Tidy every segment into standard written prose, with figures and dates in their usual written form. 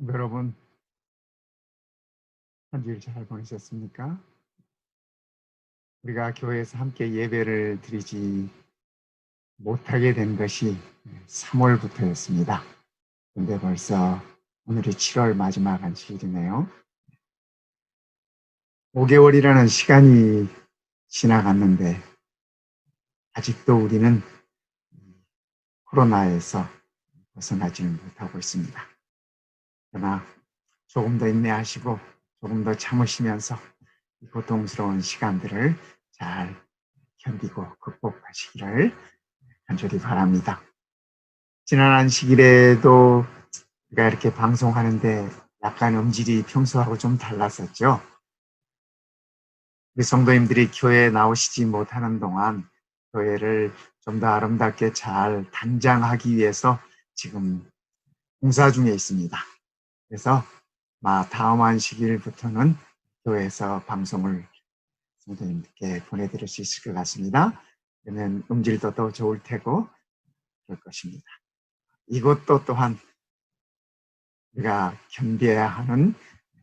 여러분, 한 주일 잘 보내셨습니까? 우리가 교회에서 함께 예배를 드리지 못하게 된 것이 3월부터였습니다. 근데 벌써 오늘이 7월 마지막 안식일이네요. 5개월이라는 시간이 지나갔는데 아직도 우리는 코로나에서 벗어나지는 못하고 있습니다. 그러나 조금 더 인내하시고 조금 더 참으시면서 이 고통스러운 시간들을 잘 견디고 극복하시기를 간절히 바랍니다. 지난 안식일에도 우리가 이렇게 방송하는데 약간 음질이 평소하고 좀 달랐었죠. 우리 성도님들이 교회에 나오시지 못하는 동안 교회를 좀 더 아름답게 잘 단장하기 위해서 지금 공사 중에 있습니다. 그래서 다음 안식일부터는 교회에서 방송을 성도님들께 보내드릴 수 있을 것 같습니다. 그러면 음질도 더 좋을 테고 그럴 것입니다. 이것도 또한 우리가 견뎌야 하는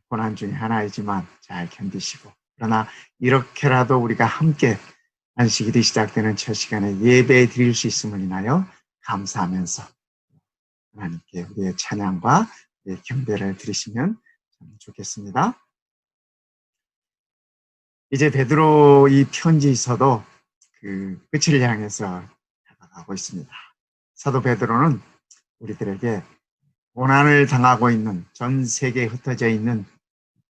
고난 중에 하나이지만 잘 견디시고, 그러나 이렇게라도 우리가 함께 안식일이 시작되는 첫 시간에 예배 드릴 수 있음을 인하여 감사하면서 하나님께 우리의 찬양과 우리의 경배를 드리시면 좋겠습니다. 이제 베드로 이 편지서도 그 끝을 향해서 다가가고 있습니다. 사도 베드로는 우리들에게 고난을 당하고 있는, 전 세계에 흩어져 있는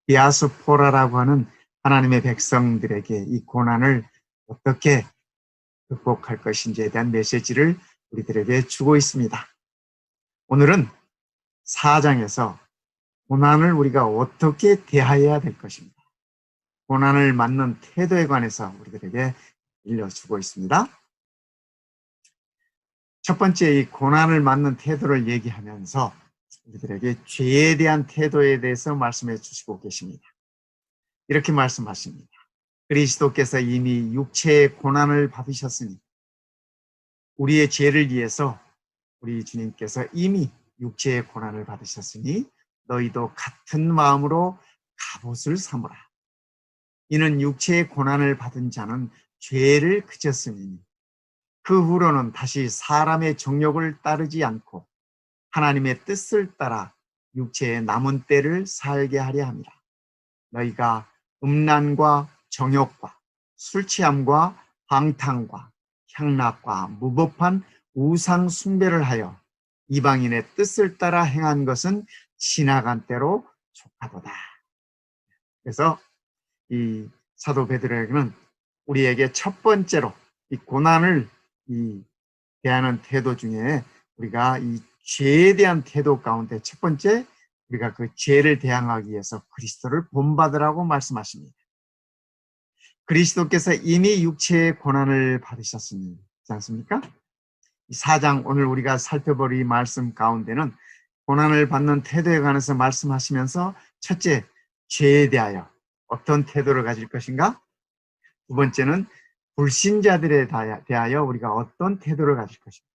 디아스포라라고 하는 하나님의 백성들에게 이 고난을 어떻게 극복할 것인지에 대한 메시지를 우리들에게 주고 있습니다. 오늘은 4장에서 고난을 우리가 어떻게 대해야 될 것입니다. 고난을 맞는 태도에 관해서 우리들에게 일러주고 있습니다. 첫 번째, 이 고난을 맞는 태도를 얘기하면서 우리들에게 죄에 대한 태도에 대해서 말씀해 주시고 계십니다. 이렇게 말씀하십니다. 그리스도께서 이미 육체의 고난을 받으셨으니, 우리의 죄를 위해서 우리 주님께서 이미 육체의 고난을 받으셨으니 너희도 같은 마음으로 갑옷을 삼으라. 이는 육체의 고난을 받은 자는 죄를 그쳤으니 그 후로는 다시 사람의 정욕을 따르지 않고 하나님의 뜻을 따라 육체의 남은 때를 살게 하려 함이라. 너희가 음란과 정욕과 술 취함과 방탕과 향락과 무법한 우상 숭배를 하여 이방인의 뜻을 따라 행한 것은 지나간 때로 족하도다. 그래서 이 사도 베드로에게는 우리에게 첫 번째로 이 고난을 대하는 태도 중에 우리가 이 죄에 대한 태도 가운데 첫 번째, 우리가 그 죄를 대항하기 위해서 그리스도를 본받으라고 말씀하십니다. 그리스도께서 이미 육체의 고난을 받으셨습니다. 그렇지 않습니까? 이 4장 오늘 우리가 살펴볼 이 말씀 가운데는 고난을 받는 태도에 관해서 말씀하시면서 첫째, 죄에 대하여 어떤 태도를 가질 것인가? 두 번째는 불신자들에 대하여 우리가 어떤 태도를 가질 것인가?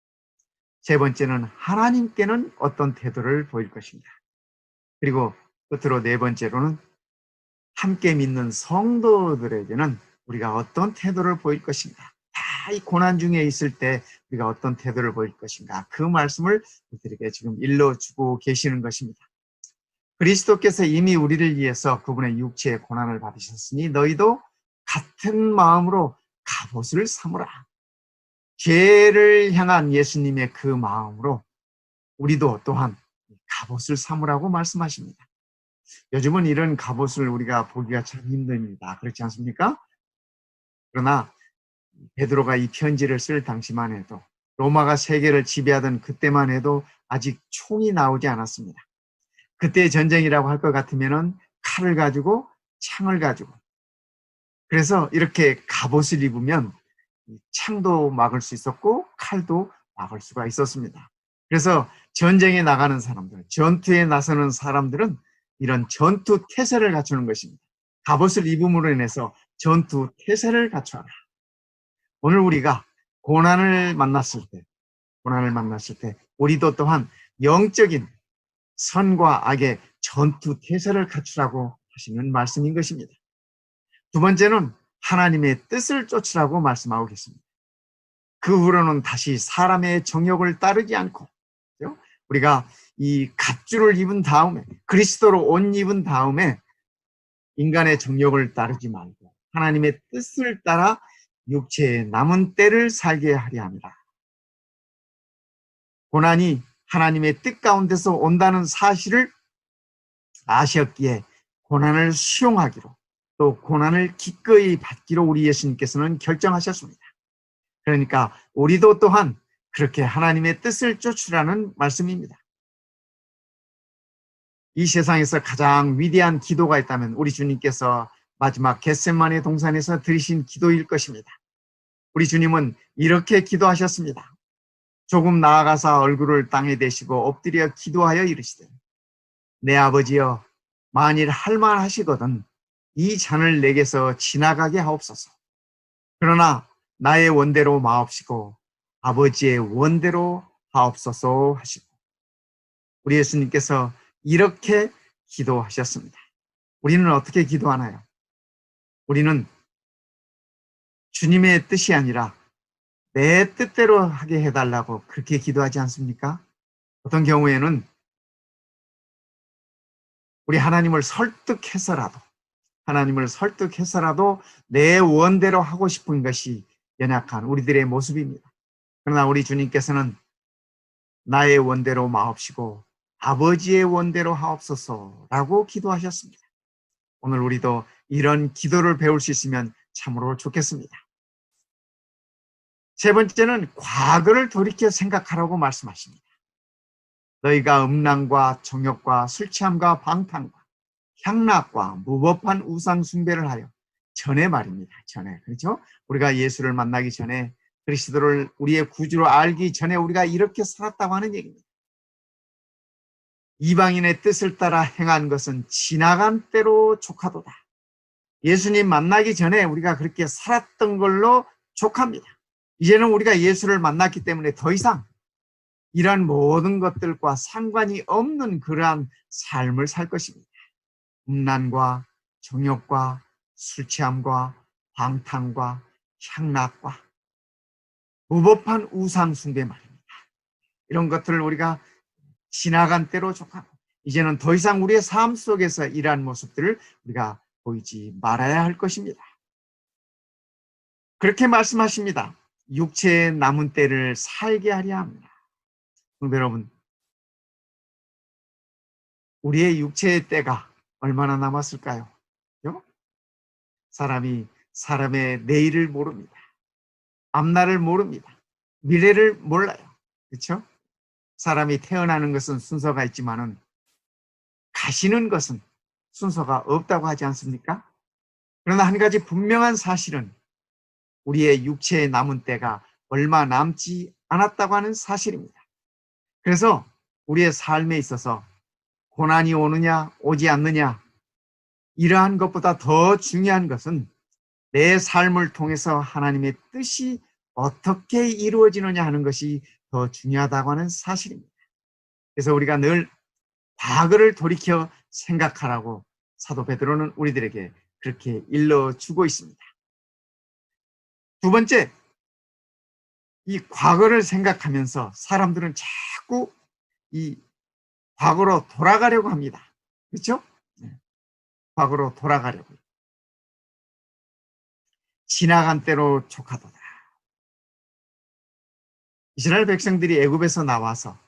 세 번째는 하나님께는 어떤 태도를 보일 것인가? 그리고 끝으로 네 번째로는 함께 믿는 성도들에게는 우리가 어떤 태도를 보일 것인가? 다 이 고난 중에 있을 때 우리가 어떤 태도를 보일 것인가? 그 말씀을 우리들에게 지금 일러주고 계시는 것입니다. 그리스도께서 이미 우리를 위해서 그분의 육체의 고난을 받으셨으니 너희도 같은 마음으로 갑옷을 삼으라. 죄를 향한 예수님의 그 마음으로 우리도 또한 갑옷을 삼으라고 말씀하십니다. 요즘은 이런 갑옷을 우리가 보기가 참 힘듭니다. 그렇지 않습니까? 그러나 베드로가 이 편지를 쓸 당시만 해도, 로마가 세계를 지배하던 그때만 해도 아직 총이 나오지 않았습니다. 그때의 전쟁이라고 할 것 같으면 칼을 가지고 창을 가지고, 그래서 이렇게 갑옷을 입으면 창도 막을 수 있었고 칼도 막을 수가 있었습니다. 그래서 전쟁에 나가는 사람들, 전투에 나서는 사람들은 이런 전투 태세를 갖추는 것입니다. 갑옷을 입음으로 인해서 전투 태세를 갖춰라. 오늘 우리가 고난을 만났을 때 우리도 또한 영적인 선과 악의 전투 태세를 갖추라고 하시는 말씀인 것입니다. 두 번째는 하나님의 뜻을 쫓으라고 말씀하고 계십니다. 그 후로는 다시 사람의 정욕을 따르지 않고, 우리가 이 갓주를 입은 다음에, 그리스도로 옷 입은 다음에 인간의 정욕을 따르지 말고 하나님의 뜻을 따라 육체의 남은 때를 살게 하려 합니다. 고난이 하나님의 뜻 가운데서 온다는 사실을 아셨기에 고난을 수용하기로, 또 고난을 기꺼이 받기로 우리 예수님께서는 결정하셨습니다. 그러니까 우리도 또한 그렇게 하나님의 뜻을 쫓으라는 말씀입니다. 이 세상에서 가장 위대한 기도가 있다면 우리 주님께서 마지막 겟세마네 동산에서 드리신 기도일 것입니다. 우리 주님은 이렇게 기도하셨습니다. 조금 나아가사 얼굴을 땅에 대시고 엎드려 기도하여 이르시되, 내 아버지여, 만일 할만하시거든 이 잔을 내게서 지나가게 하옵소서. 그러나 나의 원대로 마옵시고 아버지의 원대로 하옵소서 하시고, 우리 예수님께서 이렇게 기도하셨습니다. 우리는 어떻게 기도하나요? 우리는 주님의 뜻이 아니라 내 뜻대로 하게 해달라고 그렇게 기도하지 않습니까? 어떤 경우에는 우리 하나님을 설득해서라도 내 원대로 하고 싶은 것이 연약한 우리들의 모습입니다. 그러나 우리 주님께서는 나의 원대로 마옵시고 아버지의 원대로 하옵소서라고 기도하셨습니다. 오늘 우리도 이런 기도를 배울 수 있으면 참으로 좋겠습니다. 세 번째는 과거를 돌이켜 생각하라고 말씀하십니다. 너희가 음란과 정욕과 술 취함과 방탕과 향락과 무법한 우상 숭배를 하여, 전에 말입니다. 전에, 그렇죠? 우리가 예수를 만나기 전에, 그리스도를 우리의 구주로 알기 전에 우리가 이렇게 살았다고 하는 얘기입니다. 이방인의 뜻을 따라 행한 것은 지나간 때로 족하도다. 예수님 만나기 전에 우리가 그렇게 살았던 걸로 족합니다. 이제는 우리가 예수를 만났기 때문에 더 이상 이러한 모든 것들과 상관이 없는 그러한 삶을 살 것입니다. 음란과 정욕과 술 취함과 방탕과 향락과 무법한 우상 숭배 말입니다. 이런 것들을 우리가 지나간 때로 족하고, 이제는 더 이상 우리의 삶 속에서 이러한 모습들을 우리가 보이지 말아야 할 것입니다. 그렇게 말씀하십니다. 육체의 남은 때를 살게 하려 합니다. 여러분, 우리의 육체의 때가 얼마나 남았을까요? 사람이 사람의 내일을 모릅니다. 앞날을 모릅니다. 미래를 몰라요. 그렇죠? 사람이 태어나는 것은 순서가 있지만은 가시는 것은 순서가 없다고 하지 않습니까? 그러나 한 가지 분명한 사실은 우리의 육체의 남은 때가 얼마 남지 않았다고 하는 사실입니다. 그래서 우리의 삶에 있어서 고난이 오느냐 오지 않느냐, 이러한 것보다 더 중요한 것은 내 삶을 통해서 하나님의 뜻이 어떻게 이루어지느냐 하는 것이 더 중요하다고 하는 사실입니다. 그래서 우리가 늘 과거를 돌이켜 생각하라고 사도 베드로는 우리들에게 그렇게 일러주고 있습니다. 두 번째, 이 과거를 생각하면서 사람들은 자꾸 이 과거로 돌아가려고 합니다. 그렇죠? 과거로 돌아가려고. 지나간 때로 족하도다. 이스라엘 백성들이 애굽에서 나와서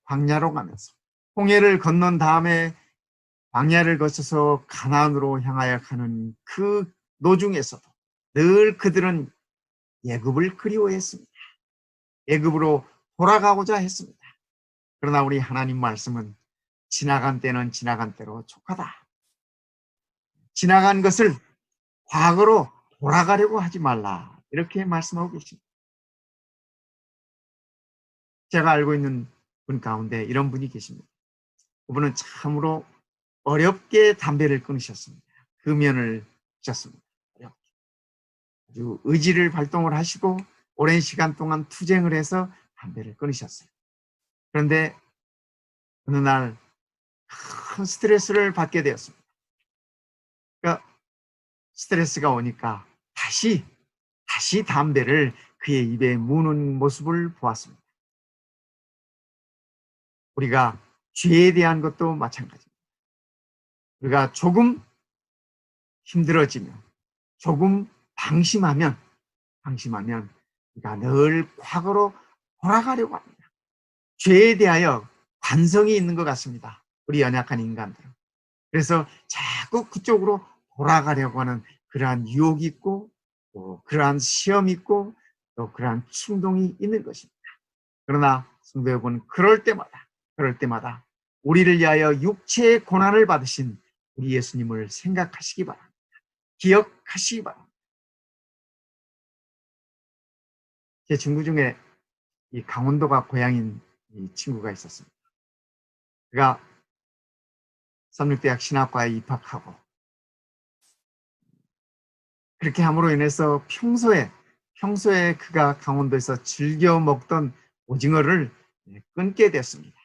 광야로 가면서 홍해를 건넌 다음에 광야를 거쳐서 가나안으로 향하여 가는 그 노중에서도 늘 그들은 애굽을 그리워했습니다. 애굽으로 돌아가고자 했습니다. 그러나 우리 하나님 말씀은 지나간 때는 지나간 때로 족하다. 지나간 것을 과거로 돌아가려고 하지 말라. 이렇게 말씀하고 계십니다. 제가 알고 있는 분 가운데 이런 분이 계십니다. 그분은 참으로 어렵게 담배를 끊으셨습니다. 금연을 하셨습니다. 어렵게. 아주 의지를 발동을 하시고 오랜 시간 동안 투쟁을 해서 담배를 끊으셨어요. 그런데 어느 날 큰 스트레스를 받게 되었습니다. 그러니까 스트레스가 오니까 다시 담배를 그의 입에 무는 모습을 보았습니다. 우리가 죄에 대한 것도 마찬가지입니다. 우리가 조금 힘들어지면, 조금 방심하면 우리가 늘 과거로 돌아가려고 합니다. 죄에 대하여 관성이 있는 것 같습니다. 우리 연약한 인간들은. 그래서 자꾸 그쪽으로 돌아가려고 하는 그러한 유혹이 있고, 또 그러한 시험이 있고, 또 그러한 충동이 있는 것입니다. 그러나 성도 여러분, 그럴 때마다 우리를 위하여 육체의 고난을 받으신 우리 예수님을 생각하시기 바랍니다. 기억하시기 바랍니다. 제 친구 중에 이 강원도가 고향인 이 친구가 있었습니다. 그가 삼육대학 신학과에 입학하고 그렇게 함으로 인해서 평소에 그가 강원도에서 즐겨 먹던 오징어를 끊게 됐습니다.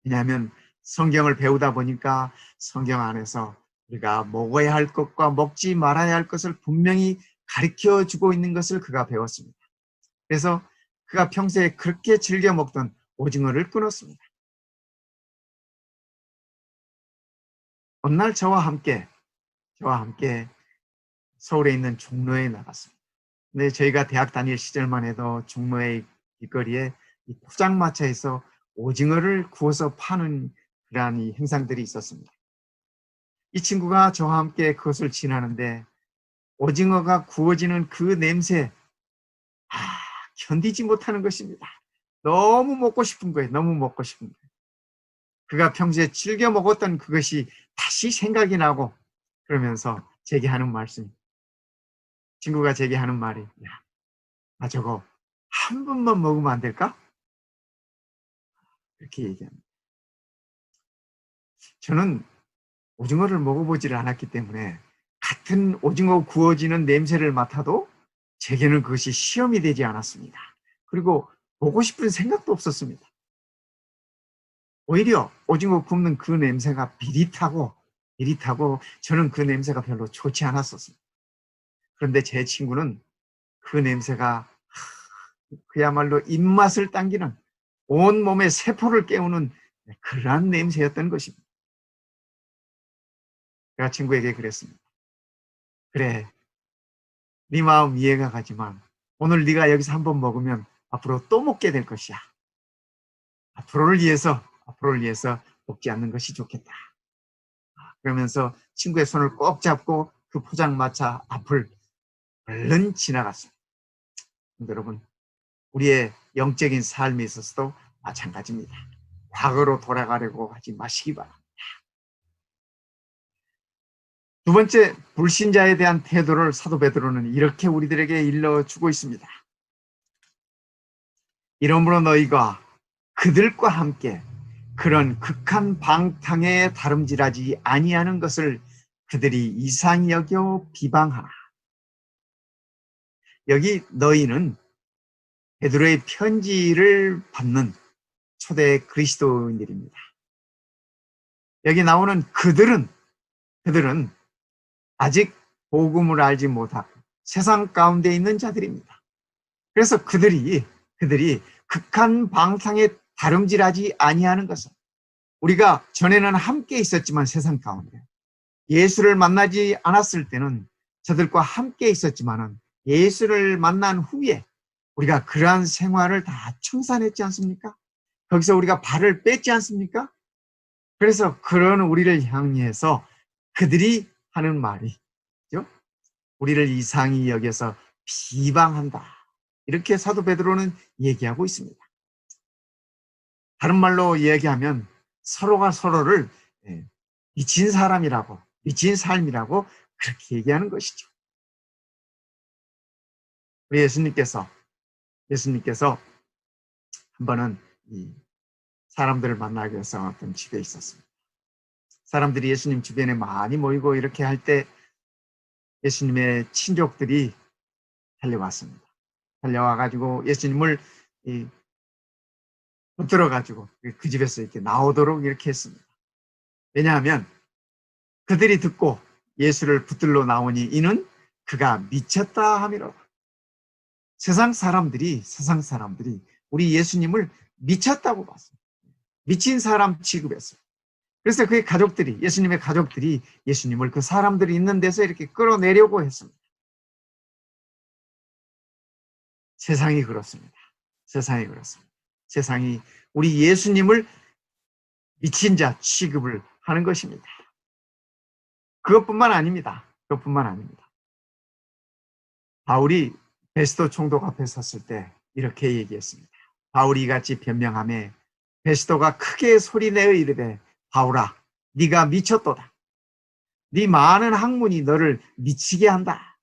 왜냐하면 성경을 배우다 보니까 성경 안에서 우리가 먹어야 할 것과 먹지 말아야 할 것을 분명히 가르쳐 주고 있는 것을 그가 배웠습니다. 그래서 그가 평소에 그렇게 즐겨 먹던 오징어를 끊었습니다. 어느 날 저와 함께 서울에 있는 종로에 나갔습니다. 근데 저희가 대학 다닐 시절만 해도 종로의 길거리에 이 포장마차에서 오징어를 구워서 파는 그러한 이 행상들이 있었습니다. 이 친구가 저와 함께 그것을 지나는데 오징어가 구워지는 그 냄새, 아, 견디지 못하는 것입니다. 너무 먹고 싶은 거예요. 너무 먹고 싶은 거예요. 그가 평소에 즐겨 먹었던 그것이 다시 생각이 나고 그러면서 제게 하는 말씀, 친구가 제게 하는 말이, 야, 나 저거 한 번만 먹으면 안 될까? 이렇게 얘기합니다. 저는 오징어를 먹어보지를 않았기 때문에 같은 오징어 구워지는 냄새를 맡아도 제게는 그것이 시험이 되지 않았습니다. 그리고 보고 싶은 생각도 없었습니다. 오히려 오징어 굽는 그 냄새가 비릿하고 저는 그 냄새가 별로 좋지 않았었습니다. 그런데 제 친구는 그 냄새가 그야말로 입맛을 당기는 온몸의 세포를 깨우는 그러한 냄새였던 것입니다. 제가 친구에게 그랬습니다. 그래, 네 마음 이해가 가지만 오늘 네가 여기서 한번 먹으면 앞으로 또 먹게 될 것이야. 앞으로를 위해서 먹지 않는 것이 좋겠다. 그러면서 친구의 손을 꼭 잡고 그 포장마차 앞을 얼른 지나갔습니다. 여러분, 우리의 영적인 삶에 있어서도 마찬가지입니다. 과거로 돌아가려고 하지 마시기 바랍니다. 두 번째, 불신자에 대한 태도를 사도 베드로는 이렇게 우리들에게 일러주고 있습니다. 이러므로 너희가 그들과 함께 그런 극한 방탕에 다름질하지 아니하는 것을 그들이 이상히 여겨 비방하라. 여기 너희는 베드로의 편지를 받는 초대 그리스도인들입니다. 여기 나오는 그들은 아직 복음을 알지 못하고 세상 가운데 있는 자들입니다. 그래서 그들이 극한 방탕에 다름질하지 아니하는 것은 우리가 전에는 함께 있었지만 세상 가운데 예수를 만나지 않았을 때는 저들과 함께 있었지만은 예수를 만난 후에 우리가 그러한 생활을 다 청산했지 않습니까? 거기서 우리가 발을 뺐지 않습니까? 그래서 그런 우리를 향해서 그들이 하는 말이 우리를 이상히 여겨서 비방한다. 이렇게 사도 베드로는 얘기하고 있습니다. 다른 말로 얘기하면 서로가 서로를 미친 사람이라고, 미친 삶이라고 그렇게 얘기하는 것이죠. 우리 예수님께서 한 번은 이 사람들을 만나기 위해서 어떤 집에 있었습니다. 사람들이 예수님 주변에 많이 모이고 이렇게 할 때 예수님의 친족들이 달려왔습니다. 달려와가지고 예수님을 붙들어가지고 그 집에서 이렇게 나오도록 이렇게 했습니다. 왜냐하면 그들이 듣고 예수를 붙들러 나오니 이는 그가 미쳤다 함이로다. 세상 사람들이 우리 예수님을 미쳤다고 봤어요. 미친 사람 취급했어요. 그래서 그의 가족들이, 예수님의 가족들이 예수님을 그 사람들이 있는 데서 이렇게 끌어내려고 했습니다. 세상이 그렇습니다. 세상이 그렇습니다. 세상이 우리 예수님을 미친 자 취급을 하는 것입니다. 그것뿐만 아닙니다. 그것뿐만 아닙니다. 바울이 베스도 총독 앞에 섰을 때 이렇게 얘기했습니다. 바울이 이같이 변명하며 베스도가 크게 소리내어 이르되 바울아 네가 미쳤도다. 네 많은 학문이 너를 미치게 한다.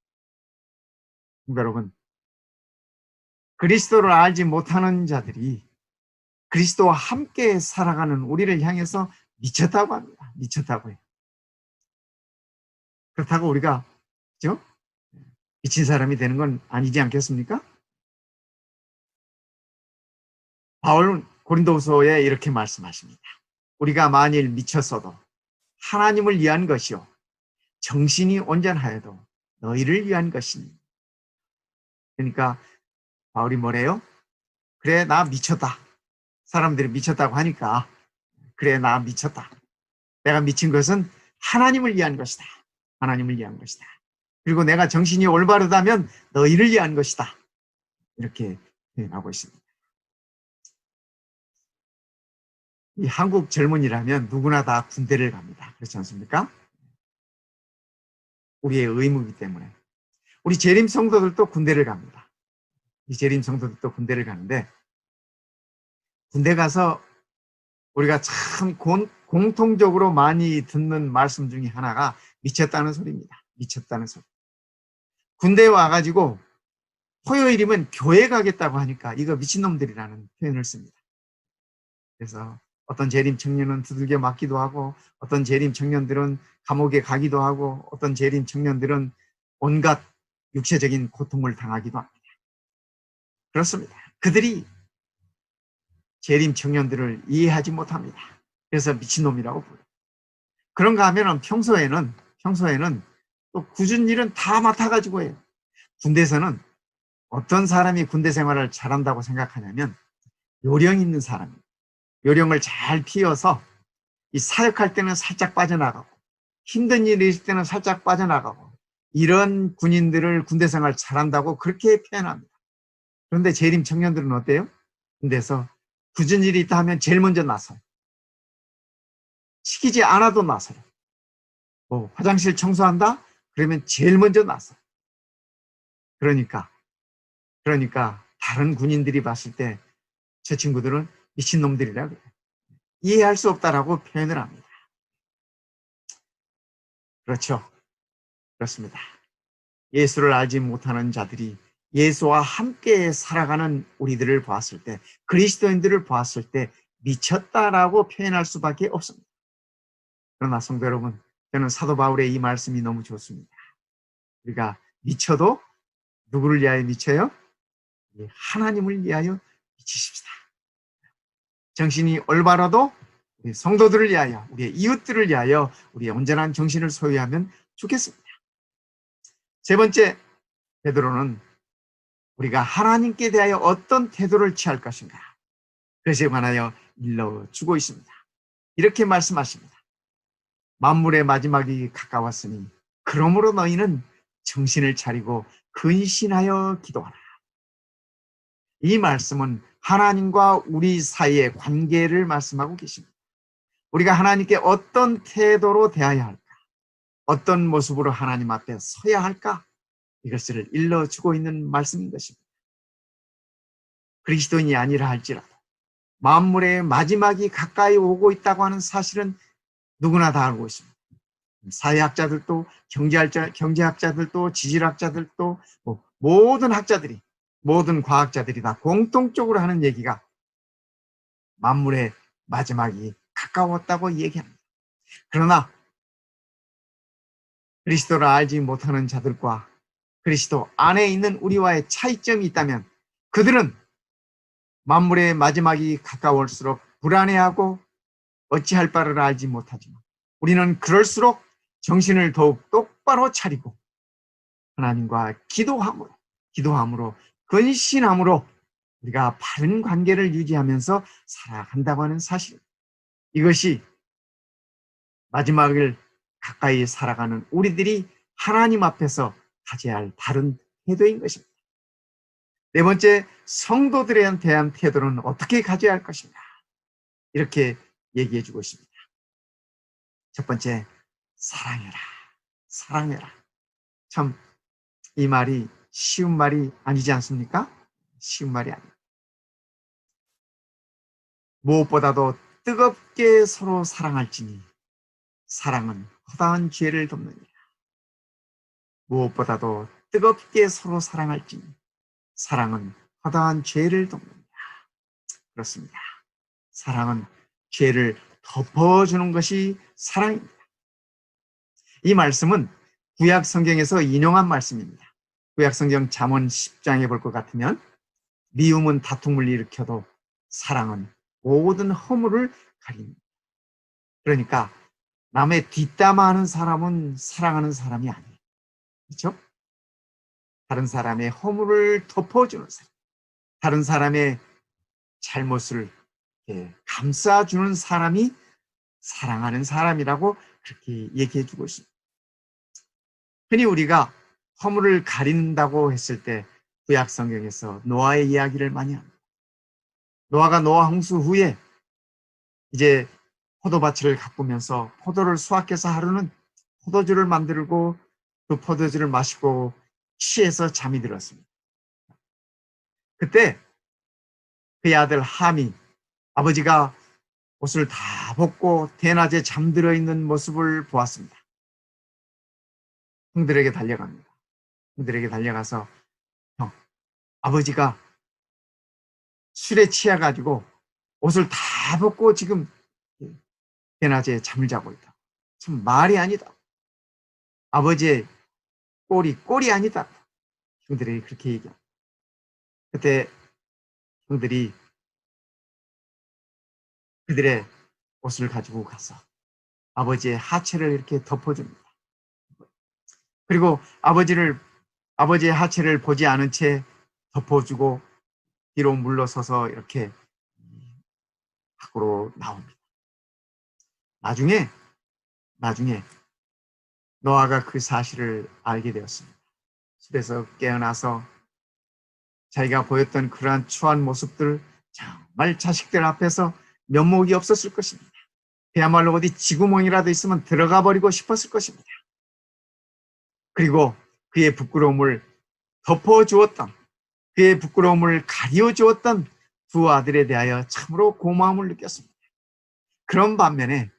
여러분, 그리스도를 알지 못하는 자들이 그리스도와 함께 살아가는 우리를 향해서 미쳤다고 합니다. 미쳤다고 해요. 그렇다고 우리가 그죠? 미친 사람이 되는 건 아니지 않겠습니까? 바울은 고린도후서에 이렇게 말씀하십니다. 우리가 만일 미쳤어도 하나님을 위한 것이요 정신이 온전하여도 너희를 위한 것이니. 그러니까 바울이 뭐래요? 그래 나 미쳤다. 사람들이 미쳤다고 하니까 그래 나 미쳤다. 내가 미친 것은 하나님을 위한 것이다. 하나님을 위한 것이다. 그리고 내가 정신이 올바르다면 너희를 위한 것이다. 이렇게 표현하고 있습니다. 이 한국 젊은이라면 누구나 다 군대를 갑니다. 그렇지 않습니까? 우리의 의무이기 때문에. 우리 재림 성도들도 군대를 갑니다. 이 재림 성도들도 군대를 가는데 군대 가서 우리가 참 공통적으로 많이 듣는 말씀 중에 하나가 미쳤다는 소리입니다. 미쳤다는 소리. 군대에 와가지고 토요일이면 교회 가겠다고 하니까 이거 미친놈들이라는 표현을 씁니다. 그래서 어떤 재림 청년은 두들겨 맞기도 하고 어떤 재림 청년들은 감옥에 가기도 하고 어떤 재림 청년들은 온갖 육체적인 고통을 당하기도 합니다. 그렇습니다. 그들이 재림 청년들을 이해하지 못합니다. 그래서 미친놈이라고 부르요. 그런가 하면 평소에는 또 굳은 일은 다 맡아가지고 해요. 군대에서는 어떤 사람이 군대 생활을 잘한다고 생각하냐면 요령 있는 사람이에요. 요령을 잘 피워서 이 사역할 때는 살짝 빠져나가고 힘든 일이 있을 때는 살짝 빠져나가고 이런 군인들을 군대 생활 잘한다고 그렇게 표현합니다. 그런데 재림 청년들은 어때요? 군대에서 굳은 일이 있다 하면 제일 먼저 나서요. 시키지 않아도 나서요. 뭐 화장실 청소한다? 그러면 제일 먼저 나서요. 그러니까 다른 군인들이 봤을 때 저 친구들은 미친놈들이라고 그래요. 이해할 수 없다라고 표현을 합니다. 그렇죠. 그렇습니다. 예수를 알지 못하는 자들이 예수와 함께 살아가는 우리들을 보았을 때, 그리스도인들을 보았을 때 미쳤다라고 표현할 수밖에 없습니다. 그러나 성도 여러분, 저는 사도 바울의 이 말씀이 너무 좋습니다. 우리가 미쳐도 누구를 위하여 미쳐요? 하나님을 위하여 미치십시다. 정신이 올바라도 우리 성도들을 위하여, 우리의 이웃들을 위하여 우리의 온전한 정신을 소유하면 좋겠습니다. 세 번째, 베드로는 우리가 하나님께 대하여 어떤 태도를 취할 것인가, 그것에 관하여 일러주고 있습니다. 이렇게 말씀하십니다. 만물의 마지막이 가까웠으니 그러므로 너희는 정신을 차리고 근신하여 기도하라. 이 말씀은 하나님과 우리 사이의 관계를 말씀하고 계십니다. 우리가 하나님께 어떤 태도로 대해야 할까? 어떤 모습으로 하나님 앞에 서야 할까? 이것을 일러주고 있는 말씀인 것입니다. 그리스도인이 아니라 할지라도 만물의 마지막이 가까이 오고 있다고 하는 사실은 누구나 다 알고 있습니다. 사회학자들도 경제학자들도 지질학자들도 모든 학자들이, 모든 과학자들이 다 공통적으로 하는 얘기가 만물의 마지막이 가까웠다고 얘기합니다. 그러나 그리스도를 알지 못하는 자들과 그리스도 안에 있는 우리와의 차이점이 있다면 그들은 만물의 마지막이 가까울수록 불안해하고 어찌할 바를 알지 못하지만 우리는 그럴수록 정신을 더욱 똑바로 차리고 하나님과 기도함으로 근신함으로 우리가 바른 관계를 유지하면서 살아간다고 하는 사실, 이것이 마지막을 가까이 살아가는 우리들이 하나님 앞에서 가져야 할 바른 태도인 것입니다. 네 번째, 성도들에 대한 태도는 어떻게 가져야 할 것인가? 이렇게 얘기해 주고 있습니다. 첫 번째, 사랑해라. 사랑해라. 참, 이 말이 쉬운 말이 아니지 않습니까? 쉬운 말이 아닙니다. 무엇보다도 뜨겁게 서로 사랑할지니 사랑은 허다한 죄를 덮느니라. 무엇보다도 뜨겁게 서로 사랑할지니 사랑은 허다한 죄를 덮느니라. 그렇습니다. 사랑은 죄를 덮어주는 것이 사랑입니다. 이 말씀은 구약 성경에서 인용한 말씀입니다. 구약 성경 잠언 10장에 볼 것 같으면 미움은 다툼을 일으켜도 사랑은 모든 허물을 가립니다. 그러니까 남의 뒷담화하는 사람은 사랑하는 사람이 아니에요. 그렇죠? 다른 사람의 허물을 덮어주는 사람, 다른 사람의 잘못을 감싸주는 사람이 사랑하는 사람이라고 그렇게 얘기해 주고 있습니다. 흔히 우리가 허물을 가린다고 했을 때 구약 성경에서 노아의 이야기를 많이 합니다. 노아가 노아 홍수 후에 이제 포도밭을 가꾸면서 포도를 수확해서 하루는 포도주를 만들고 그 포도주를 마시고 취해서 잠이 들었습니다. 그때 그의 아들 함이 아버지가 옷을 다 벗고 대낮에 잠들어 있는 모습을 보았습니다. 형들에게 달려갑니다. 형들에게 달려가서 형, 아버지가 술에 취해가지고 옷을 다 벗고 지금 대낮에 잠을 자고 있다. 참 말이 아니다. 아버지의 꼴이 아니다. 형들이 그렇게 얘기합니다. 그때 형들이 그들의 옷을 가지고 가서 아버지의 하체를 이렇게 덮어줍니다. 그리고 아버지의 하체를 보지 않은 채 덮어주고 뒤로 물러서서 이렇게 밖으로 나옵니다. 나중에 노아가 그 사실을 알게 되었습니다. 집에서 깨어나서 자기가 보였던 그러한 추한 모습들, 정말 자식들 앞에서 면목이 없었을 것입니다. 그야말로 어디 쥐구멍이라도 있으면 들어가 버리고 싶었을 것입니다. 그리고 그의 부끄러움을 덮어주었던, 그의 부끄러움을 가려주었던 두 아들에 대하여 참으로 고마움을 느꼈습니다. 그런 반면에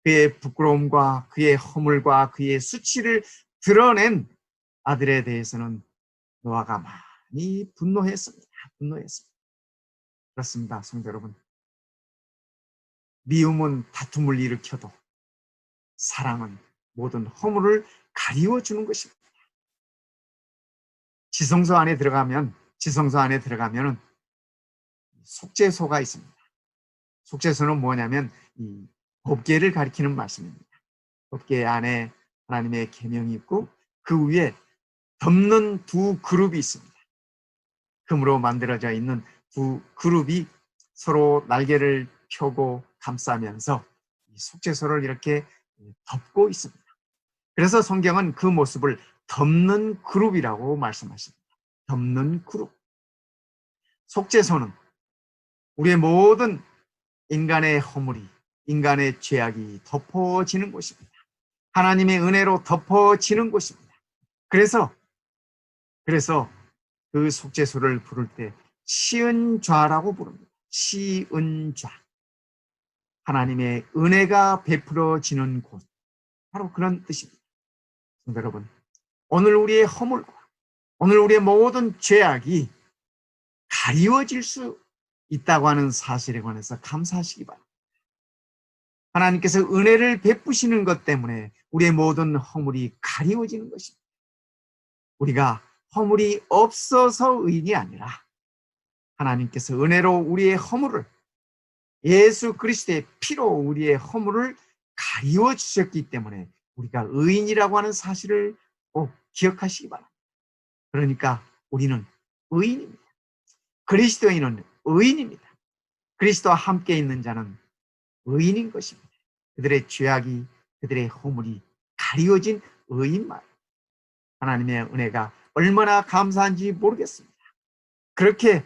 그의 부끄러움과 그의 허물과 그의 수치를 드러낸 아들에 대해서는 노아가 많이 분노했습니다. 그렇습니다, 성도 여러분. 미움은 다툼을 일으켜도 사랑은 모든 허물을 가리워주는 것입니다. 지성소 안에 들어가면 속죄소가 있습니다. 속죄소는 뭐냐면 이 법궤를 가리키는 말씀입니다. 법궤 안에 하나님의 계명이 있고 그 위에 덮는 두 그룹이 있습니다. 금으로 만들어져 있는 두 그룹이 서로 날개를 펴고 감싸면서 속죄소를 이렇게 덮고 있습니다. 그래서 성경은 그 모습을 덮는 그룹이라고 말씀하십니다. 덮는 그룹. 속죄소는 우리의 모든 인간의 허물이, 인간의 죄악이 덮어지는 곳입니다. 하나님의 은혜로 덮어지는 곳입니다. 그래서 그 속죄소를 부를 때 시은좌라고 부릅니다. 시은좌. 하나님의 은혜가 베풀어지는 곳. 바로 그런 뜻입니다. 성도 여러분, 오늘 우리의 허물과 오늘 우리의 모든 죄악이 가리워질 수 있다고 하는 사실에 관해서 감사하시기 바랍니다. 하나님께서 은혜를 베푸시는 것 때문에 우리의 모든 허물이 가리워지는 것입니다. 우리가 허물이 없어서 의인이 아니라 하나님께서 은혜로 우리의 허물을 예수 그리스도의 피로 우리의 허물을 가리워 주셨기 때문에 우리가 의인이라고 하는 사실을 꼭 기억하시기 바랍니다. 그러니까 우리는 의인입니다. 그리스도인은 의인입니다. 그리스도와 함께 있는 자는 의인인 것입니다. 그들의 죄악이, 그들의 허물이 가리워진 의인만. 하나님의 은혜가 얼마나 감사한지 모르겠습니다. 그렇게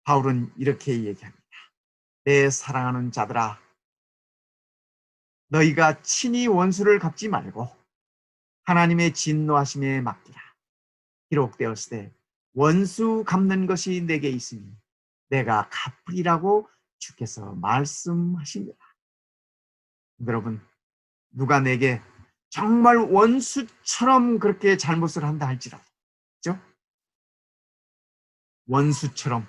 바울은 이렇게 얘기합니다. 내 사랑하는 자들아, 너희가 친히 원수를 갚지 말고 하나님의 진노하심에 맡기라. 기록되었을 때 원수 갚는 것이 내게 있으니 내가 갚으리라고 주께서 말씀하십니다. 여러분, 누가 내게 정말 원수처럼 그렇게 잘못을 한다 할지라도, 그렇죠? 원수처럼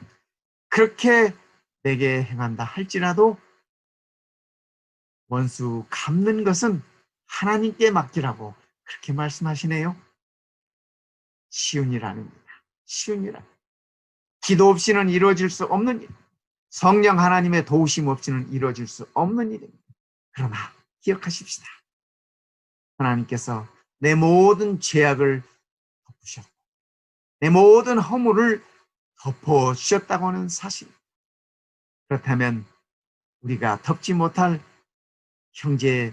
그렇게 내게 행한다 할지라도 원수 갚는 것은 하나님께 맡기라고 그렇게 말씀하시네요. 쉬운 일 아닙니다. 쉬운 일 아닙니다. 기도 없이는 이루어질 수 없는 일, 성령 하나님의 도우심 없이는 이루어질 수 없는 일입니다. 그러나 기억하십시다. 하나님께서 내 모든 죄악을 덮으셨고 내 모든 허물을 덮어주셨다고 하는 사실. 그렇다면 우리가 덮지 못할 형제의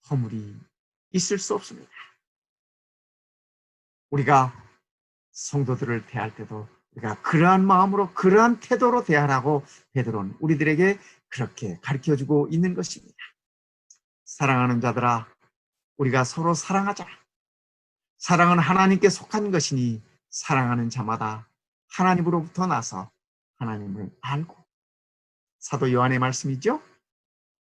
허물이 있을 수 없습니다. 우리가 성도들을 대할 때도 우리가 그러한 마음으로 그러한 태도로 대하라고 베드로는 우리들에게 그렇게 가르쳐주고 있는 것입니다. 사랑하는 자들아, 우리가 서로 사랑하자. 사랑은 하나님께 속한 것이니 사랑하는 자마다 하나님으로부터 나서 하나님을 알고. 사도 요한의 말씀이죠.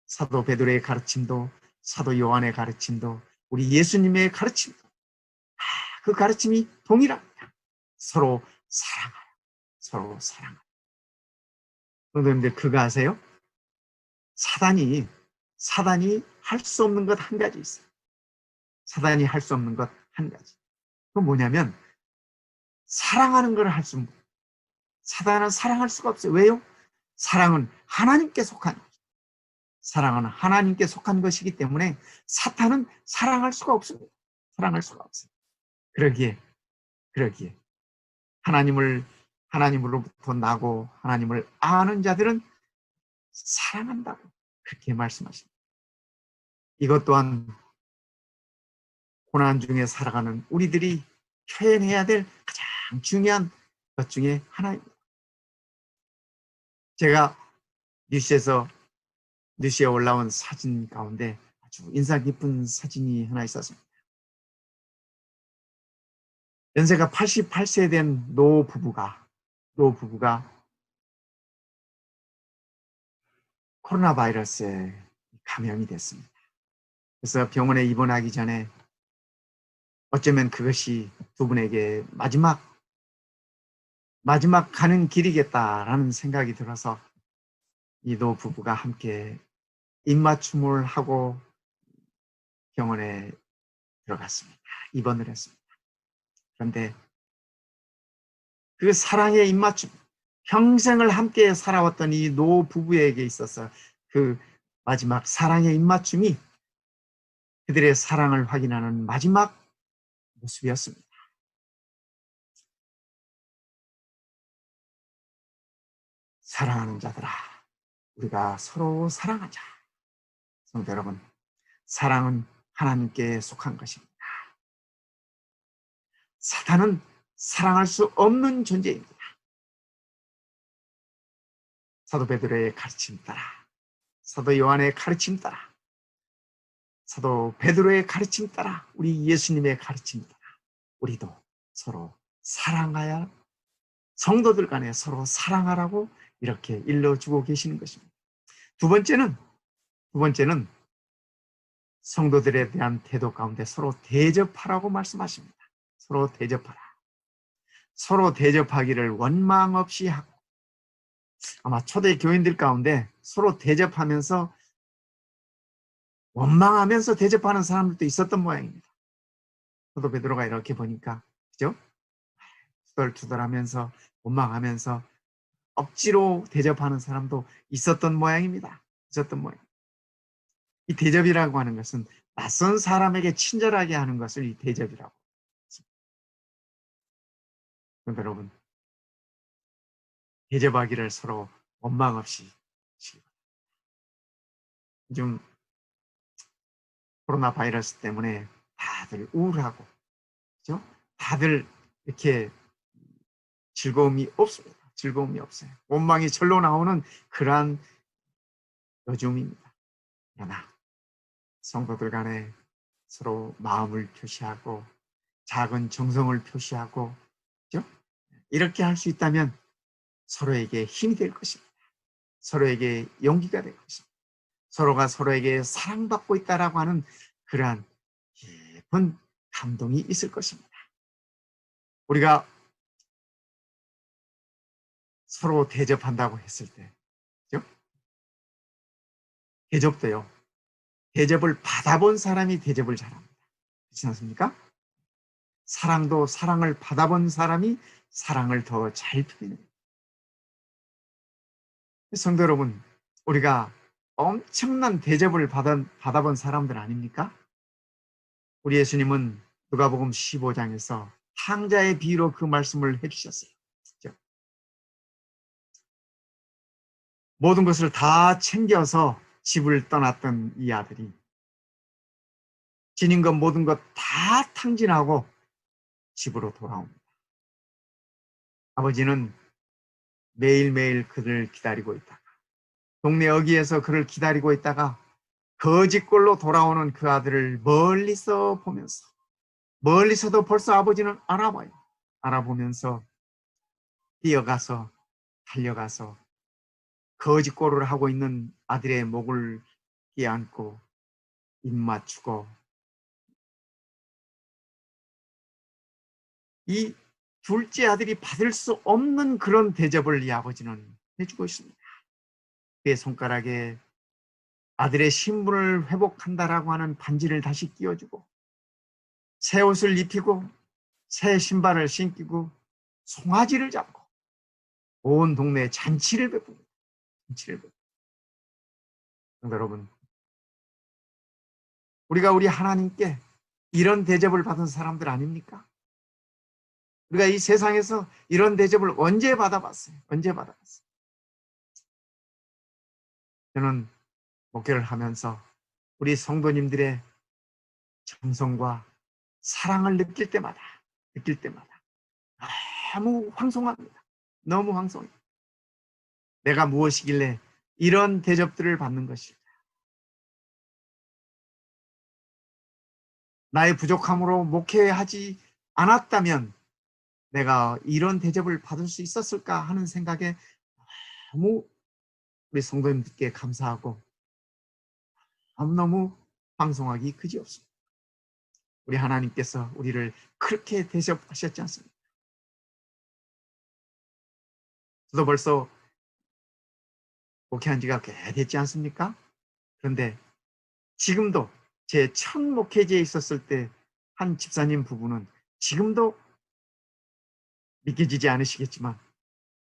사도 베드로의 가르침도 사도 요한의 가르침도 우리 예수님의 가르침도 그 가르침이 동일합니다. 서로 사랑하라. 서로 사랑하라. 여러분들 그거 아세요? 사단이 할 수 없는 것 한 가지 있어요. 사단이 할 수 없는 것 한 가지. 그건 뭐냐면 사랑하는 걸 할 수 없는 거예요. 사단은 사랑할 수가 없어요. 왜요? 사랑은 하나님께 속한 거죠. 사랑은 하나님께 속한 것이기 때문에 사탄은 사랑할 수가 없습니다. 사랑할 수가 없어요. 그러기에 하나님으로부터 나고 하나님을 아는 자들은 사랑한다고 그렇게 말씀하십니다. 이것 또한 고난 중에 살아가는 우리들이 표현해야 될 가장 중요한 것 중에 하나입니다. 제가 뉴스에 올라온 사진 가운데 아주 인상 깊은 사진이 하나 있었습니다. 연세가 88세 된 노 부부가 코로나 바이러스에 감염이 됐습니다. 그래서 병원에 입원하기 전에 어쩌면 그것이 두 분에게 마지막 가는 길이겠다라는 생각이 들어서 이 노 부부가 함께 입맞춤을 하고 병원에 들어갔습니다. 입원을 했습니다. 그런데 그 사랑의 입맞춤, 평생을 함께 살아왔던 이 노 부부에게 있어서 그 마지막 사랑의 입맞춤이 그들의 사랑을 확인하는 마지막 모습이었습니다. 사랑하는 자들아, 우리가 서로 사랑하자. 성도 여러분, 사랑은 하나님께 속한 것입니다. 사탄은 사랑할 수 없는 존재입니다. 사도 베드로의 가르침 따라, 사도 요한의 가르침 따라, 사도 베드로의 가르침 따라, 우리 예수님의 가르침 따라 우리도 서로 사랑하여 성도들 간에 서로 사랑하라고 이렇게 일러주고 계시는 것입니다. 두 번째는 성도들에 대한 태도 가운데 서로 대접하라고 말씀하십니다. 서로 대접하라. 서로 대접하기를 원망 없이 하고, 아마 초대 교인들 가운데 서로 대접하면서 원망하면서 대접하는 사람들도 있었던 모양입니다. 사도 베드로가 이렇게 보니까, 그죠? 투덜투덜하면서 원망하면서 억지로 대접하는 사람도 있었던 모양입니다. 있었던 모양. 이 대접이라고 하는 것은 낯선 사람에게 친절하게 하는 것을 이 대접이라고. 그런데 여러분, 대접하기를 서로 원망 없이 하시기 바랍니다. 요즘 코로나 바이러스 때문에 다들 우울하고, 그죠? 다들 이렇게 즐거움이 없습니다. 즐거움이 없어요. 원망이 절로 나오는 그러한 요즘입니다. 그러나 성도들 간에 서로 마음을 표시하고 작은 정성을 표시하고, 그죠? 이렇게 할 수 있다면 서로에게 힘이 될 것입니다. 서로에게 용기가 될 것입니다. 서로가 서로에게 사랑받고 있다라고 하는 그러한 깊은 감동이 있을 것입니다. 우리가 서로 대접한다고 했을 때, 그죠? 대접도요. 대접을 받아본 사람이 대접을 잘합니다. 그렇지 않습니까? 사랑도 사랑을 받아본 사람이 사랑을 더 잘 표현해요. 성도 여러분, 우리가 엄청난 대접을 받아본 사람들 아닙니까? 우리 예수님은 누가복음 15장에서 탕자의 비유로 그 말씀을 해주셨어요. 그렇죠? 모든 것을 다 챙겨서 집을 떠났던 이 아들이 지닌 것 모든 것 다 탕진하고 집으로 돌아옵니다. 아버지는 매일매일 그를 기다리고 있다가 동네 어귀에서 그를 기다리고 있다가 거짓골로 돌아오는 그 아들을 멀리서 보면서 멀리서도 벌써 아버지는 알아봐요. 알아보면서 뛰어가서 달려가서 거짓골을 하고 있는 아들의 목을 끼안고 입 맞추고 이 둘째 아들이 받을 수 없는 그런 대접을 이 아버지는 해주고 있습니다. 그의 손가락에 아들의 신분을 회복한다라고 하는 반지를 다시 끼워주고 새 옷을 입히고 새 신발을 신기고 송아지를 잡고 온 동네에 잔치를 베풉니다. 잔치를 베풉니다. 여러분, 우리가 우리 하나님께 이런 대접을 받은 사람들 아닙니까? 우리가 이 세상에서 이런 대접을 언제 받아봤어요? 언제 받아봤어요? 저는 목회를 하면서 우리 성도님들의 정성과 사랑을 느낄 때마다 너무 황송합니다. 너무 황송해요. 내가 무엇이길래 이런 대접들을 받는 것일까? 나의 부족함으로 목회하지 않았다면 내가 이런 대접을 받을 수 있었을까 하는 생각에 너무 우리 성도님들께 감사하고 너무너무 방송하기 그지없습니다. 우리 하나님께서 우리를 그렇게 대접하셨지 않습니까? 저도 벌써 목회한 지가 꽤 됐지 않습니까? 그런데 지금도 제 첫 목회지에 있었을 때 한 집사님 부부는 지금도 믿겨지지 않으시겠지만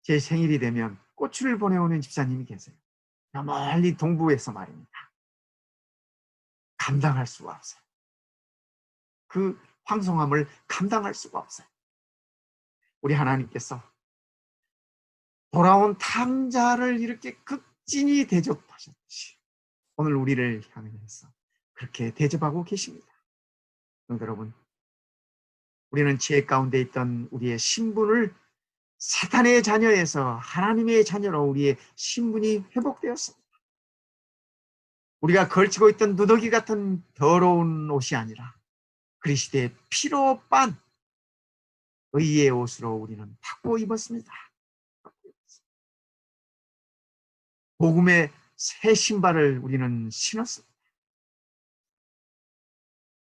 제 생일이 되면 꽃을 보내오는 집사님이 계세요. 멀리 동부에서 말입니다. 감당할 수가 없어요. 그 황송함을 감당할 수가 없어요. 우리 하나님께서 돌아온 탕자를 이렇게 극진히 대접하셨듯이 오늘 우리를 향해서 그렇게 대접하고 계십니다. 여러분, 우리는 죄 가운데 있던 우리의 신분을 사탄의 자녀에서 하나님의 자녀로 우리의 신분이 회복되었습니다. 우리가 걸치고 있던 누더기 같은 더러운 옷이 아니라 그리스도의 피로 빤 의의 옷으로 우리는 바꿔 입었습니다. 복음의 새 신발을 우리는 신었습니다.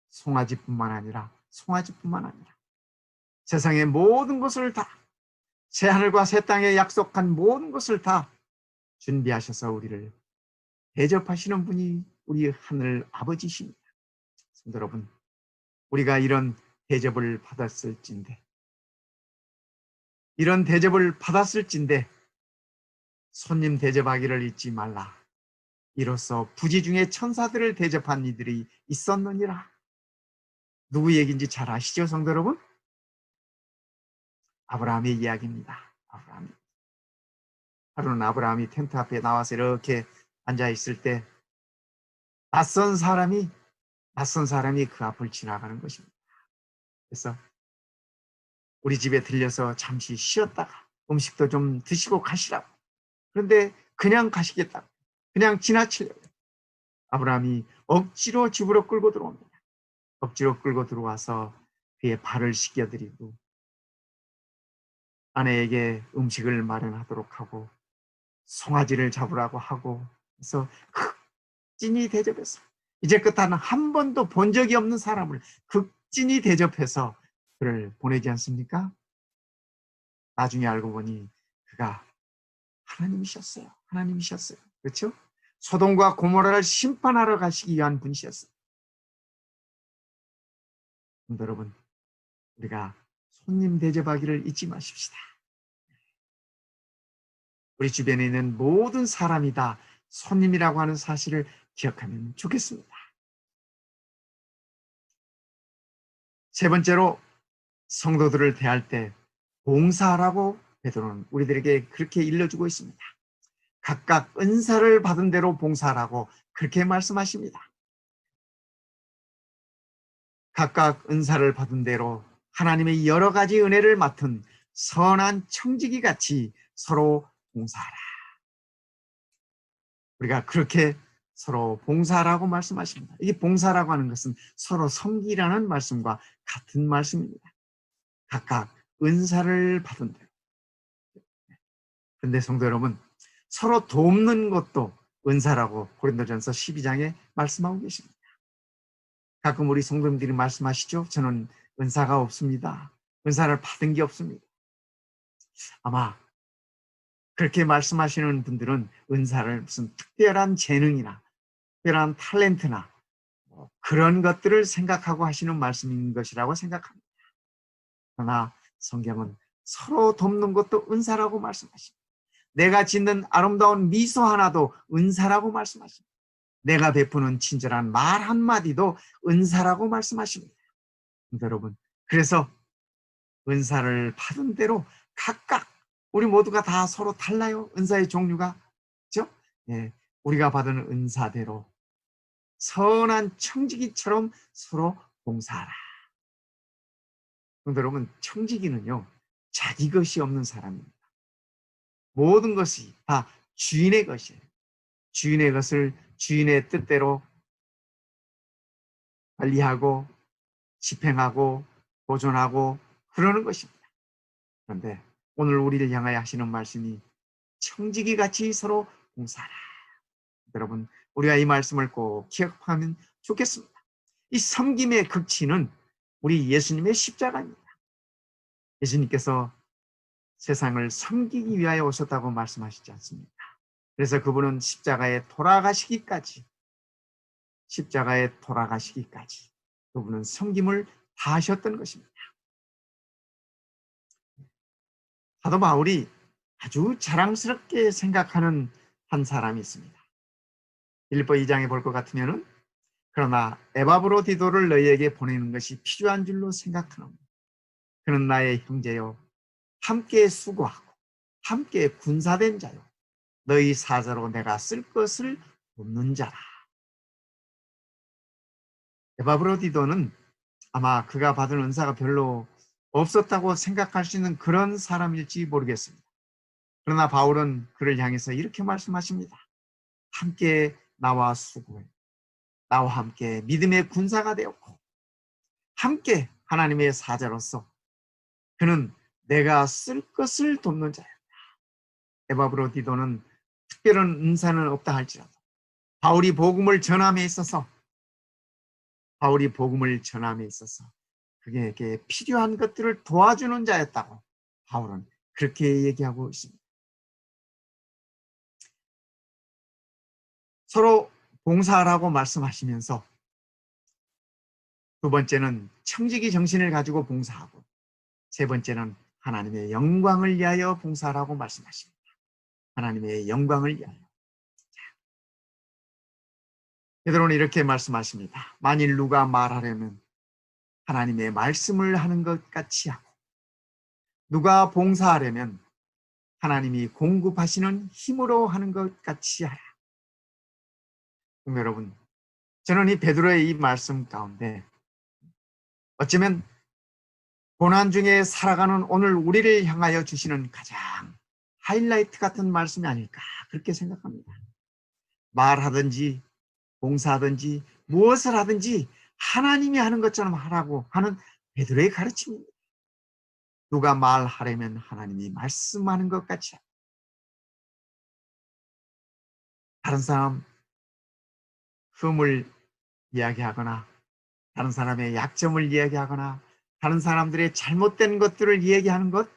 송아지뿐만 아니라 세상의 모든 것을 다 새하늘과 새 땅에 약속한 모든 것을 다 준비하셔서 우리를 대접하시는 분이 우리 하늘 아버지십니다. 성도 여러분, 우리가 이런 대접을 받았을진데 손님 대접하기를 잊지 말라. 이로써 부지 중에 천사들을 대접한 이들이 있었느니라. 누구 얘기인지 잘 아시죠, 성도 여러분? 아브라함의 이야기입니다. 아브라함. 하루는 아브라함이 텐트 앞에 나와서 이렇게 앉아 있을 때 낯선 사람이 그 앞을 지나가는 것입니다. 그래서 우리 집에 들려서 잠시 쉬었다가 음식도 좀 드시고 가시라고. 그런데 그냥 가시겠다고. 그냥 지나치려고. 아브라함이 억지로 집으로 끌고 들어옵니다. 억지로 끌고 들어와서 그의 발을 씻겨드리고 아내에게 음식을 마련하도록 하고 송아지를 잡으라고 하고 그래서 극진히 대접해서 이제 끝에는 한 번도 본 적이 없는 사람을 극진히 대접해서 그를 보내지 않습니까? 나중에 알고 보니 그가 하나님이셨어요. 하나님이셨어요. 그렇죠? 소돔과 고모라를 심판하러 가시기 위한 분이셨어요. 여러분, 우리가 손님 대접하기를 잊지 마십시다. 우리 주변에 있는 모든 사람이 다 손님이라고 하는 사실을 기억하면 좋겠습니다. 세 번째로 성도들을 대할 때 봉사라고 베드로는 우리들에게 그렇게 일러주고 있습니다. 각각 은사를 받은 대로 봉사라고 그렇게 말씀하십니다. 각각 은사를 받은 대로 하나님의 여러 가지 은혜를 맡은 선한 청지기 같이 서로 봉사하라. 우리가 그렇게 서로 봉사라고 말씀하십니다. 이게 봉사라고 하는 것은 서로 섬기라는 말씀과 같은 말씀입니다. 각각 은사를 받은 대로. 그런데 성도 여러분, 서로 돕는 것도 은사라고 고린도전서 12장에 말씀하고 계십니다. 가끔 우리 성도님들이 말씀하시죠. 저는 은사가 없습니다. 은사를 받은 게 없습니다. 아마 그렇게 말씀하시는 분들은 은사를 무슨 특별한 재능이나 특별한 탤런트나 그런 것들을 생각하고 하시는 말씀인 것이라고 생각합니다. 그러나 성경은 서로 돕는 것도 은사라고 말씀하십니다. 내가 짓는 아름다운 미소 하나도 은사라고 말씀하십니다. 내가 베푸는 친절한 말 한마디도 은사라고 말씀하십니다. 여러분, 그래서 은사를 받은 대로 각각 우리 모두가 다 서로 달라요. 은사의 종류가. 그렇죠? 예, 우리가 받은 은사대로 선한 청지기처럼 서로 봉사하라. 여러분, 청지기는요, 자기 것이 없는 사람입니다. 모든 것이 다 주인의 것이에요. 주인의 것을 주인의 뜻대로 관리하고 집행하고 보존하고 그러는 것입니다. 그런데 오늘 우리를 향하여 하시는 말씀이 청지기 같이 서로 봉사하라. 여러분, 우리가 이 말씀을 꼭 기억하면 좋겠습니다. 이 섬김의 극치는 우리 예수님의 십자가입니다. 예수님께서 세상을 섬기기 위하여 오셨다고 말씀하시지 않습니까? 그래서 그분은 십자가에 돌아가시기까지 그분은 섬김을 다 하셨던 것입니다. 사도 바울이 아주 자랑스럽게 생각하는 한 사람이 있습니다. 빌립보 2장에 볼 것 같으면 그러나 에바브로디도를 너희에게 보내는 것이 필요한 줄로 생각하노니 그는 나의 형제요 함께 수고하고 함께 군사된 자요 너희 사자로 내가 쓸 것을 돕는 자라. 에바브로디도는 아마 그가 받은 은사가 별로 없었다고 생각할 수 있는 그런 사람일지 모르겠습니다. 그러나 바울은 그를 향해서 이렇게 말씀하십니다. 함께 나와 수고해. 나와 함께 믿음의 군사가 되었고 함께 하나님의 사자로서 그는 내가 쓸 것을 돕는 자였다. 에바브로디도는 특별한 은사는 없다 할지라도 바울이 복음을 전함에 있어서 그에게 필요한 것들을 도와주는 자였다고 바울은 그렇게 얘기하고 있습니다. 서로 봉사하라고 말씀하시면서 두 번째는 청지기 정신을 가지고 봉사하고 세 번째는 하나님의 영광을 위하여 봉사하라고 말씀하십니다. 하나님의 영광을 위하여. 베드로는 이렇게 말씀하십니다. 만일 누가 말하려면 하나님의 말씀을 하는 것 같이 하고, 누가 봉사하려면 하나님이 공급하시는 힘으로 하는 것 같이 하라. 여러분, 저는 이 베드로의 이 말씀 가운데 어쩌면 고난 중에 살아가는 오늘 우리를 향하여 주시는 가장 하이라이트 같은 말씀이 아닐까 그렇게 생각합니다. 말하든지 봉사하든지 무엇을 하든지 하나님이 하는 것처럼 하라고 하는 베드로의 가르침입니다. 누가 말하려면 하나님이 말씀하는 것 같이, 다른 사람 흠을 이야기하거나 다른 사람의 약점을 이야기하거나 다른 사람들의 잘못된 것들을 이야기하는 것,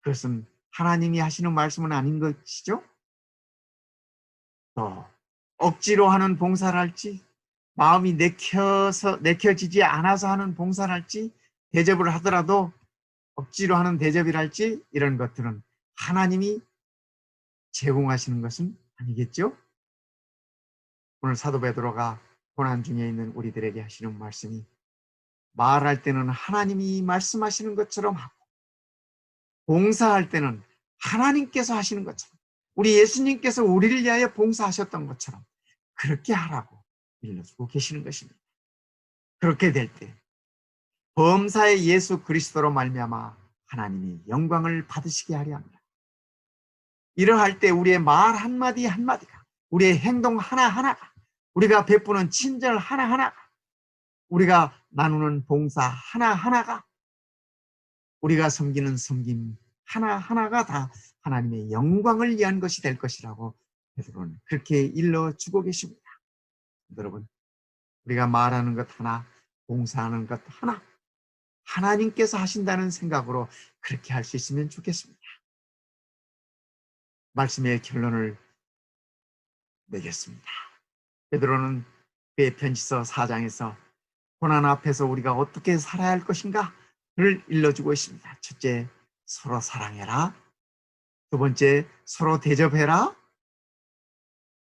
그것은 하나님이 하시는 말씀은 아닌 것이죠. 또 억지로 하는 봉사를 할지, 마음이 내켜지지 않아서 하는 봉사를 할지, 대접을 하더라도 억지로 하는 대접이랄지, 이런 것들은 하나님이 제공하시는 것은 아니겠죠. 오늘 사도 베드로가 고난 중에 있는 우리들에게 하시는 말씀이, 말할 때는 하나님이 말씀하시는 것처럼 하고, 봉사할 때는 하나님께서 하시는 것처럼, 우리 예수님께서 우리를 위하여 봉사하셨던 것처럼 그렇게 하라고 일러주고 계시는 것입니다. 그렇게 될 때 범사의 예수 그리스도로 말미암아 하나님이 영광을 받으시게 하려 합니다. 이러할 때 우리의 말 한마디 한마디가, 우리의 행동 하나하나가, 우리가 베푸는 친절 하나하나가, 우리가 나누는 봉사 하나하나가, 우리가 섬기는 섬김 하나하나가 다 하나님의 영광을 위한 것이 될 것이라고 베드로는 그렇게 일러주고 계십니다. 여러분, 우리가 말하는 것 하나, 봉사하는 것 하나, 하나님께서 하신다는 생각으로 그렇게 할 수 있으면 좋겠습니다. 말씀의 결론을 내겠습니다. 베드로는 그의 편지서 4장에서 고난 앞에서 우리가 어떻게 살아야 할 것인가를 일러주고 있습니다. 첫째, 서로 사랑해라. 두 번째, 서로 대접해라.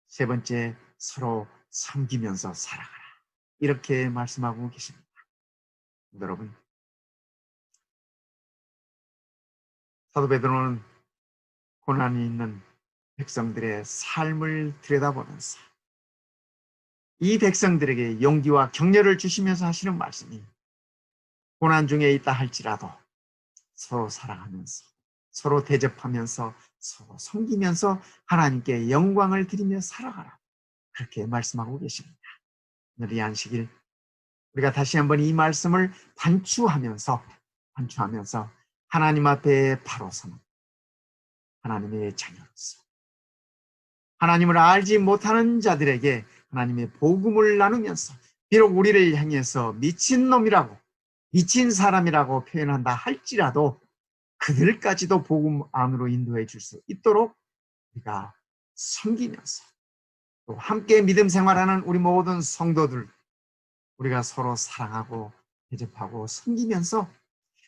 세 번째, 서로 섬기면서 살아가라. 이렇게 말씀하고 계십니다. 여러분, 사도 베드로는 고난이 있는 백성들의 삶을 들여다보면서 이 백성들에게 용기와 격려를 주시면서 하시는 말씀이, 고난 중에 있다 할지라도 서로 사랑하면서, 서로 대접하면서, 서로 섬기면서 하나님께 영광을 드리며 살아가라. 그렇게 말씀하고 계십니다. 오늘 이 안식일 우리가 다시 한번 이 말씀을 반추하면서 하나님 앞에 바로 서는 하나님의 자녀로서, 하나님을 알지 못하는 자들에게 하나님의 복음을 나누면서, 비록 우리를 향해서 미친놈이라고, 미친 사람이라고 표현한다 할지라도 그들까지도 복음 안으로 인도해 줄 수 있도록 우리가 섬기면서, 또 함께 믿음 생활하는 우리 모든 성도들, 우리가 서로 사랑하고 대접하고 섬기면서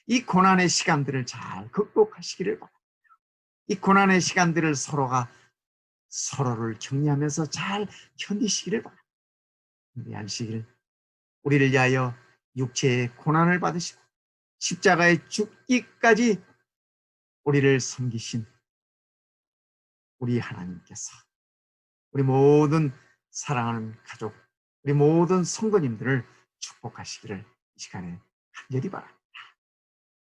이 고난의 시간들을 잘 극복하시기를 바랍니다. 이 고난의 시간들을 서로가 서로를 격려하면서 잘 견디시기를 바랍니다. 우리 안식일 우리를 위하여 육체의 고난을 받으시고 십자가에 죽기까지 우리를 섬기신 우리 하나님께서 우리 모든 사랑하는 가족, 우리 모든 성도님들을 축복하시기를 이 시간에 간절히 바랍니다.